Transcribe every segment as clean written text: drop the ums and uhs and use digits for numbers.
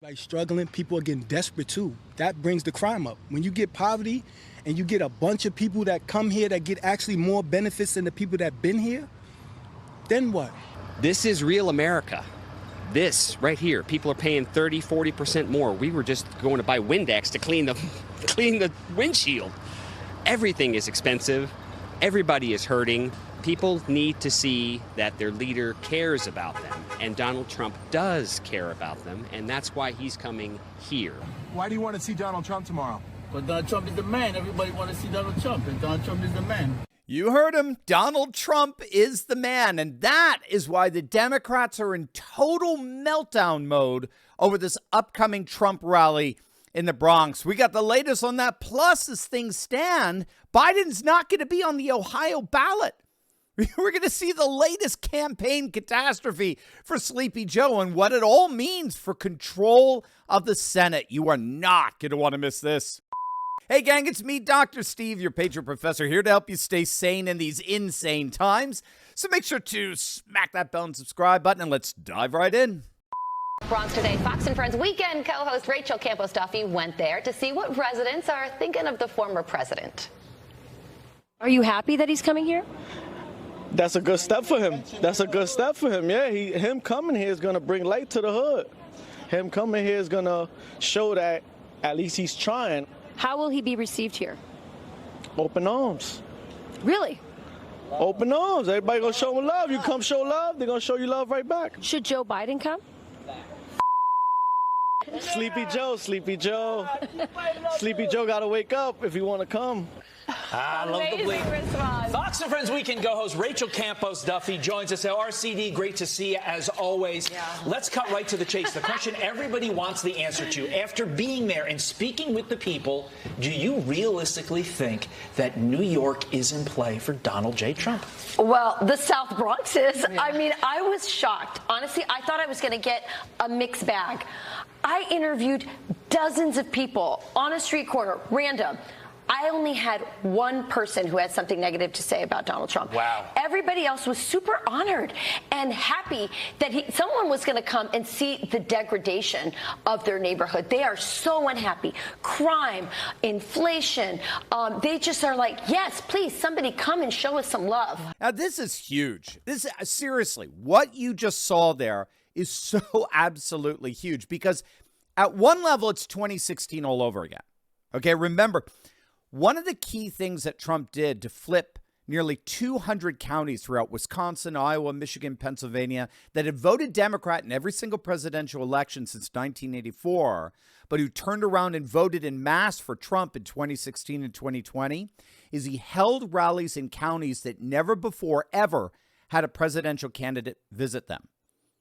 Like struggling, people are getting desperate too. That brings the crime up. When you get poverty and you get a bunch of people that come here that get actually more benefits than the people that been here, then what? This is real America. This right here, people are paying 30, 40% more. We were just going to buy Windex to clean the windshield. Everything is expensive. Everybody is hurting. People need to see that their leader cares about them, and Donald Trump does care about them, and that's why he's coming here. Why do you want to see Donald Trump tomorrow? But Donald Trump is the man. Everybody wants to see Donald Trump, and Donald Trump is the man. You heard him. Donald Trump is the man, and that is why the Democrats are in total meltdown mode over this upcoming Trump rally in the Bronx. We got the latest on that. Plus, as things stand, Biden's not going to be on the Ohio ballot. We're going to see the latest campaign catastrophe for Sleepy Joe and what it all means for control of the Senate. You are not going to want to miss this. Hey, gang, it's me, Dr. Steve, your patron professor, here to help you stay sane in these insane times. So make sure to smack that bell and subscribe button, and let's dive right in. Bronx today, Fox and Friends weekend co-host Rachel Campos Duffy went there to see what residents are thinking of the former president. Are you happy that he's coming here? That's a good step for him. That's a good step for him. Yeah, him coming here is going to bring light to the hood. Him coming here is going to show that at least he's trying. How will he be received here? Open arms. Really? Open arms. Everybody going to show him love. You come show love, they're going to show you love right back. Should Joe Biden come? Sleepy Joe, Sleepy Joe. Sleepy Joe got to wake up if you want to come. I love the bleep. Fox and Friends weekend co-host Rachel Campos Duffy joins us at RCD. Great to see you as always. Yeah. Let's cut right to the chase. The question everybody wants the answer to. After being there and speaking with the people, do you realistically think that New York is in play for Donald J. Trump? Well, the South Bronx is. Yeah. I mean, I was shocked. Honestly, I thought I was going to get a mixed bag. I interviewed dozens of people on a street corner, random. I only had one person who had something negative to say about Donald Trump. Wow. Everybody else was super honored and happy that someone was going to come and see the degradation of their neighborhood. They are so unhappy. Crime, inflation. They just are like, yes, please, somebody come and show us some love. Now, this is huge. Seriously, what you just saw there is so absolutely huge because at one level, it's 2016 all over again. Okay, remember, one of the key things that Trump did to flip nearly 200 counties throughout Wisconsin, Iowa, Michigan, Pennsylvania that had voted Democrat in every single presidential election since 1984, but who turned around and voted en masse for Trump in 2016 and 2020, is he held rallies in counties that never before ever had a presidential candidate visit them.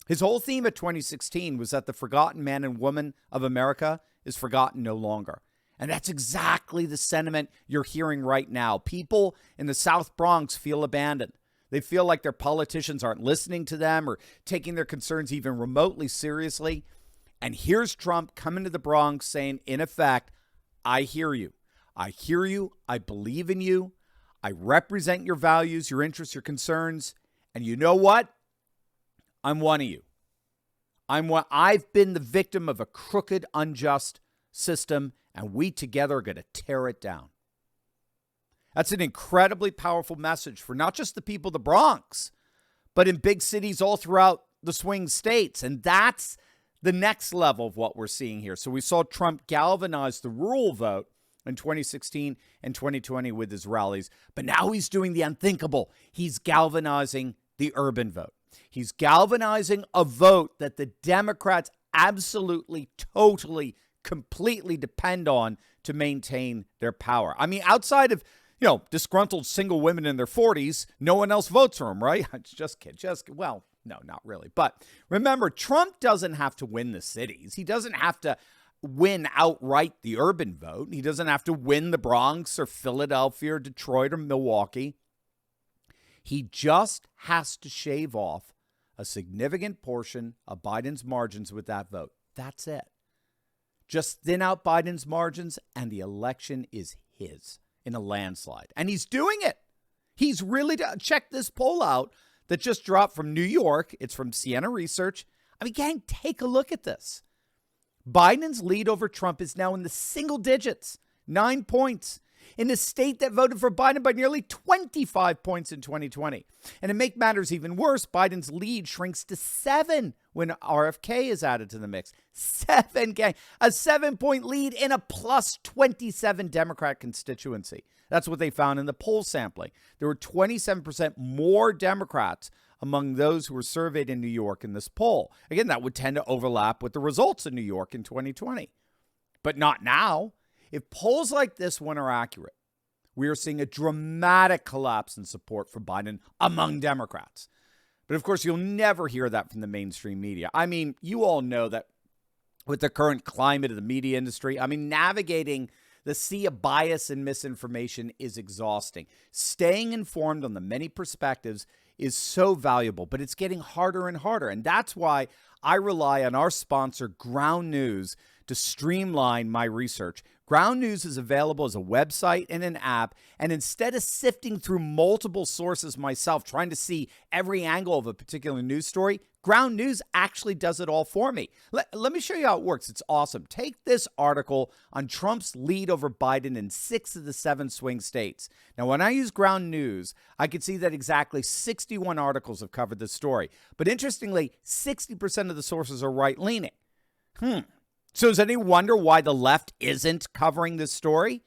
His whole theme of 2016 was that the forgotten man and woman of America is forgotten no longer. And that's exactly the sentiment you're hearing right now. People in the South Bronx feel abandoned. They feel like their politicians aren't listening to them or taking their concerns even remotely seriously. And here's Trump coming to the Bronx saying, in effect, I hear you. I hear you. I believe in you. I represent your values, your interests, your concerns. And you know what? I'm one of you. I've been the victim of a crooked, unjust system, and we together are going to tear it down. That's an incredibly powerful message for not just the people of the Bronx, but in big cities all throughout the swing states. And that's the next level of what we're seeing here. So we saw Trump galvanize the rural vote in 2016 and 2020 with his rallies. But now he's doing the unthinkable. He's galvanizing the urban vote. He's galvanizing a vote that the Democrats absolutely, totally, completely depend on to maintain their power. I mean, outside of, disgruntled single women in their 40s, no one else votes for him, right? Well, no, not really. But remember, Trump doesn't have to win the cities. He doesn't have to win outright the urban vote. He doesn't have to win the Bronx or Philadelphia or Detroit or Milwaukee. He just has to shave off a significant portion of Biden's margins with that vote. That's it. Just thin out Biden's margins, and the election is his in a landslide. And he's doing it. He's really, check this poll out that just dropped from New York. It's from Siena Research. I mean, gang, take a look at this. Biden's lead over Trump is now in the single digits, 9 points, in a state that voted for Biden by nearly 25 points in 2020. And to make matters even worse, Biden's lead shrinks to 7 when RFK is added to the mix. 7, gang. A 7-point lead in a plus 27 Democrat constituency. That's what they found in the poll sampling. There were 27% more Democrats among those who were surveyed in New York in this poll. Again, that would tend to overlap with the results in New York in 2020. But not now. If polls like this one are accurate, we are seeing a dramatic collapse in support for Biden among Democrats. But of course, you'll never hear that from the mainstream media. I mean, you all know that with the current climate of the media industry, navigating the sea of bias and misinformation is exhausting. Staying informed on the many perspectives is so valuable, but it's getting harder and harder. And that's why I rely on our sponsor, Ground News, to streamline my research. Ground News is available as a website and an app, and instead of sifting through multiple sources myself, trying to see every angle of a particular news story, Ground News actually does it all for me. Let me show you how it works. It's awesome. Take this article on Trump's lead over Biden in 6 of the 7 swing states. Now, when I use Ground News, I can see that exactly 61 articles have covered this story. But interestingly, 60% of the sources are right-leaning. So is any wonder why the left isn't covering this story?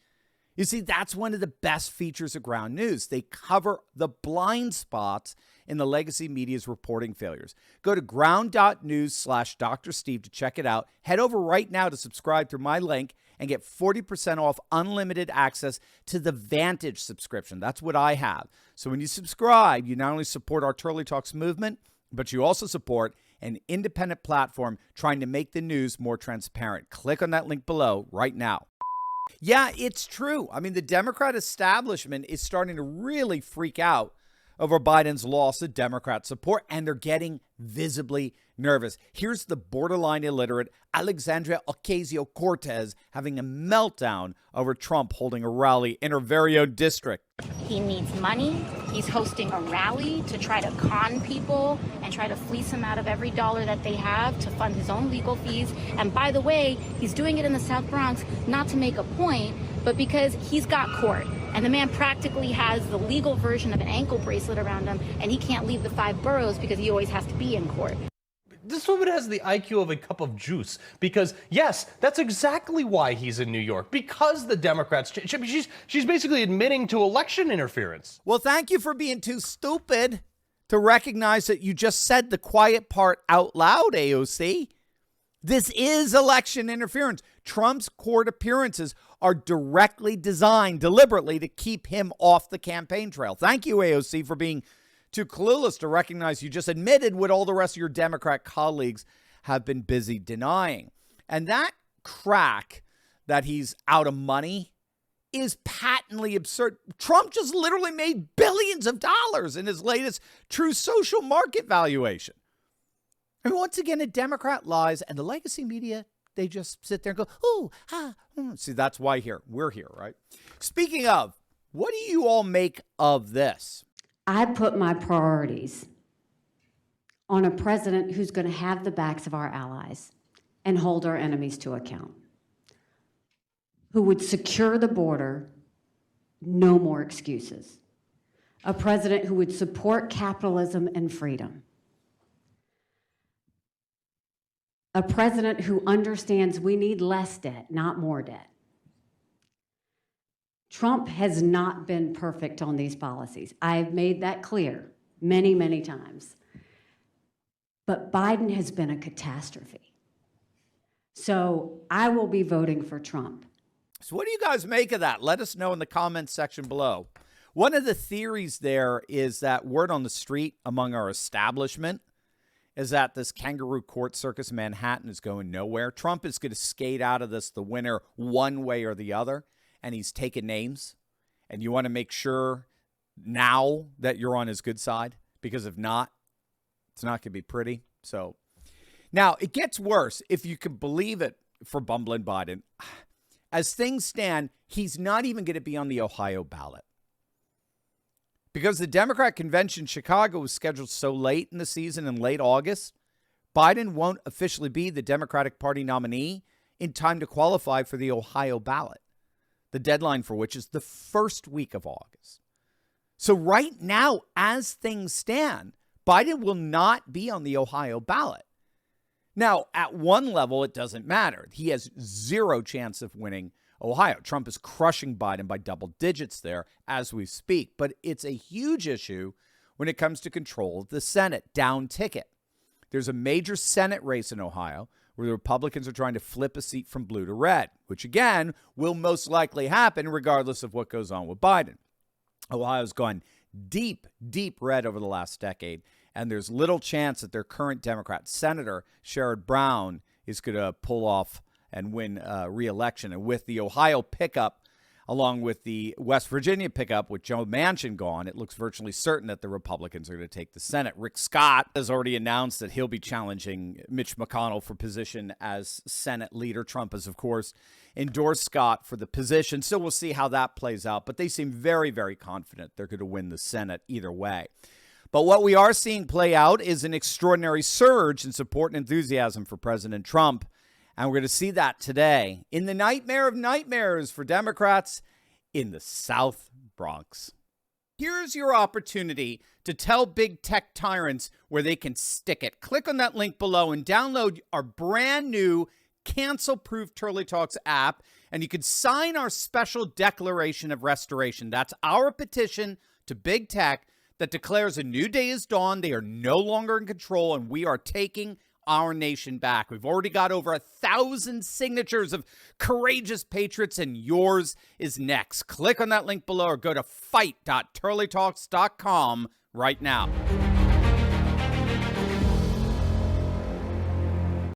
You see, that's one of the best features of Ground News. They cover the blind spots in the legacy media's reporting failures. Go to ground.news/Dr. Steve to check it out. Head over right now to subscribe through my link and get 40% off unlimited access to the Vantage subscription. That's what I have. So when you subscribe, you not only support our Turley Talks movement, but you also support an independent platform trying to make the news more transparent. Click on that link below right now. Yeah, it's true. The Democrat establishment is starting to really freak out over Biden's loss of Democrat support, and they're getting visibly nervous. Here's the borderline illiterate Alexandria Ocasio-Cortez having a meltdown over Trump holding a rally in her very own district. He needs money. He's hosting a rally to try to con people and try to fleece them out of every dollar that they have to fund his own legal fees. And by the way, he's doing it in the South Bronx, not to make a point, but because he's got court. And the man practically has the legal version of an ankle bracelet around him, and he can't leave the 5 boroughs because he always has to be in court. This woman has the IQ of a cup of juice because, yes, that's exactly why he's in New York, because the Democrats, she's basically admitting to election interference. Well, thank you for being too stupid to recognize that you just said the quiet part out loud, AOC. This is election interference. Trump's court appearances are directly designed deliberately to keep him off the campaign trail. Thank you, AOC, for being too clueless to recognize you just admitted what all the rest of your Democrat colleagues have been busy denying. And that crack that he's out of money is patently absurd. Trump just literally made billions of dollars in his latest true social market valuation. Once again, a Democrat lies, and the legacy media, they just sit there and go, ooh, ah. See, that's why we're here, right? Speaking of, what do you all make of this? I put my priorities on a president who's going to have the backs of our allies and hold our enemies to account, who would secure the border, no more excuses, a president who would support capitalism and freedom, a president who understands we need less debt, not more debt. Trump has not been perfect on these policies. I've made that clear many, many times. But Biden has been a catastrophe. So I will be voting for Trump. So what do you guys make of that? Let us know in the comments section below. One of the theories there is that word on the street among our establishment is that this kangaroo court circus in Manhattan is going nowhere. Trump is going to skate out of this the winner one way or the other. And he's taken names, and you want to make sure now that you're on his good side, because if not, it's not going to be pretty. So now it gets worse, if you can believe it, for bumbling Biden. As things stand, he's not even going to be on the Ohio ballot. Because the Democrat convention in Chicago was scheduled so late in the season in late August, Biden won't officially be the Democratic Party nominee in time to qualify for the Ohio ballot, the deadline for which is the first week of August. So right now, as things stand, Biden will not be on the Ohio ballot. Now, at one level, it doesn't matter. He has zero chance of winning Ohio. Trump is crushing Biden by double digits there as we speak. But it's a huge issue when it comes to control of the Senate, down ticket. There's a major Senate race in Ohio where the Republicans are trying to flip a seat from blue to red, which, again, will most likely happen regardless of what goes on with Biden. Ohio's gone deep, deep red over the last decade, and there's little chance that their current Democrat Senator, Sherrod Brown, is going to pull off and win re-election. And with the Ohio pickup, along with the West Virginia pickup with Joe Manchin gone, it looks virtually certain that the Republicans are going to take the Senate. Rick Scott has already announced that he'll be challenging Mitch McConnell for position as Senate leader. Trump has, of course, endorsed Scott for the position. So we'll see how that plays out. But they seem very, very confident they're going to win the Senate either way. But what we are seeing play out is an extraordinary surge in support and enthusiasm for President Trump. And we're going to see that today in the nightmare of nightmares for Democrats in the South Bronx. Here's your opportunity to tell big tech tyrants where they can stick it. Click on that link below and download our brand new cancel-proof Turley Talks app, and you can sign our special declaration of restoration. That's our petition to big tech that declares a new day is dawned. They are no longer in control, and we are taking our nation back. We've already got over 1,000 signatures of courageous patriots, and yours is next. Click on that link below or go to fight.turleytalks.com right now.